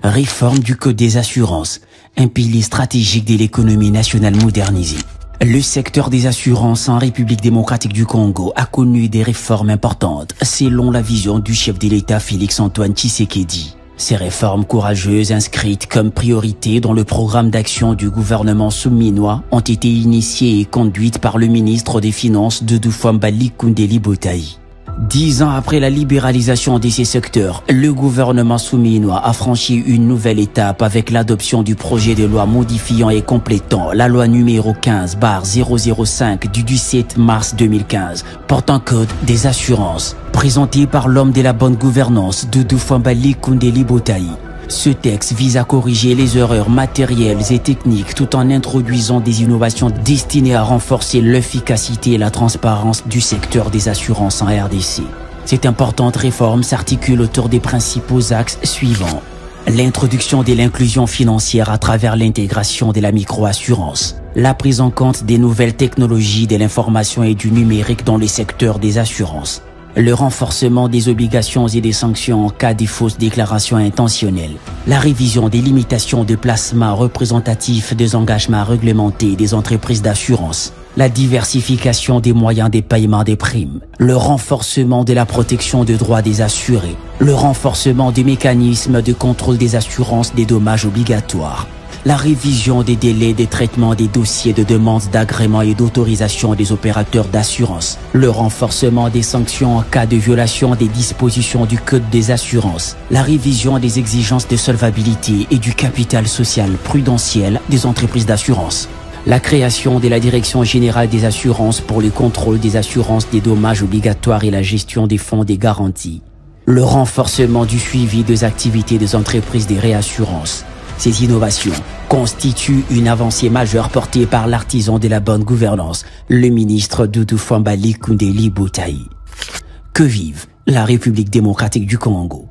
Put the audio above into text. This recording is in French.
Réforme du Code des assurances, un pilier stratégique de l'économie nationale modernisée. Le secteur des assurances en République démocratique du Congo a connu des réformes importantes, selon la vision du chef de l'État Félix-Antoine Tshisekedi. Ces réformes courageuses inscrites comme priorité dans le programme d'action du gouvernement souminois ont été initiées et conduites par le ministre des Finances Doudou Fwambali Koundéli Botaï. 10 ans après la libéralisation de ces secteurs, le gouvernement souminois a franchi une nouvelle étape avec l'adoption du projet de loi modifiant et complétant la loi numéro 15/005 du 17 mars 2015 portant code des assurances, présenté par l'homme de la bonne gouvernance Doudou Fwambali Koundéli Botaï. Ce texte vise à corriger les erreurs matérielles et techniques tout en introduisant des innovations destinées à renforcer l'efficacité et la transparence du secteur des assurances en RDC. Cette importante réforme s'articule autour des principaux axes suivants. L'introduction de l'inclusion financière à travers l'intégration de la microassurance. La prise en compte des nouvelles technologies de l'information et du numérique dans le secteur des assurances. Le renforcement des obligations et des sanctions en cas de fausses déclarations intentionnelles. La révision des limitations de placement représentatif des engagements réglementés des entreprises d'assurance. La diversification des moyens de paiement des primes. Le renforcement de la protection des droits des assurés. Le renforcement des mécanismes de contrôle des assurances des dommages obligatoires. La révision des délais de traitement des dossiers de demande d'agrément et d'autorisation des opérateurs d'assurance. Le renforcement des sanctions en cas de violation des dispositions du Code des assurances. La révision des exigences de solvabilité et du capital social prudentiel des entreprises d'assurance. La création de la Direction générale des assurances pour le contrôle des assurances des dommages obligatoires et la gestion des fonds des garanties. Le renforcement du suivi des activités des entreprises de réassurance. Ces innovations constituent une avancée majeure portée par l'artisan de la bonne gouvernance, le ministre Doudou Fwambali Koundéli Botaï. Que vive la République démocratique du Congo!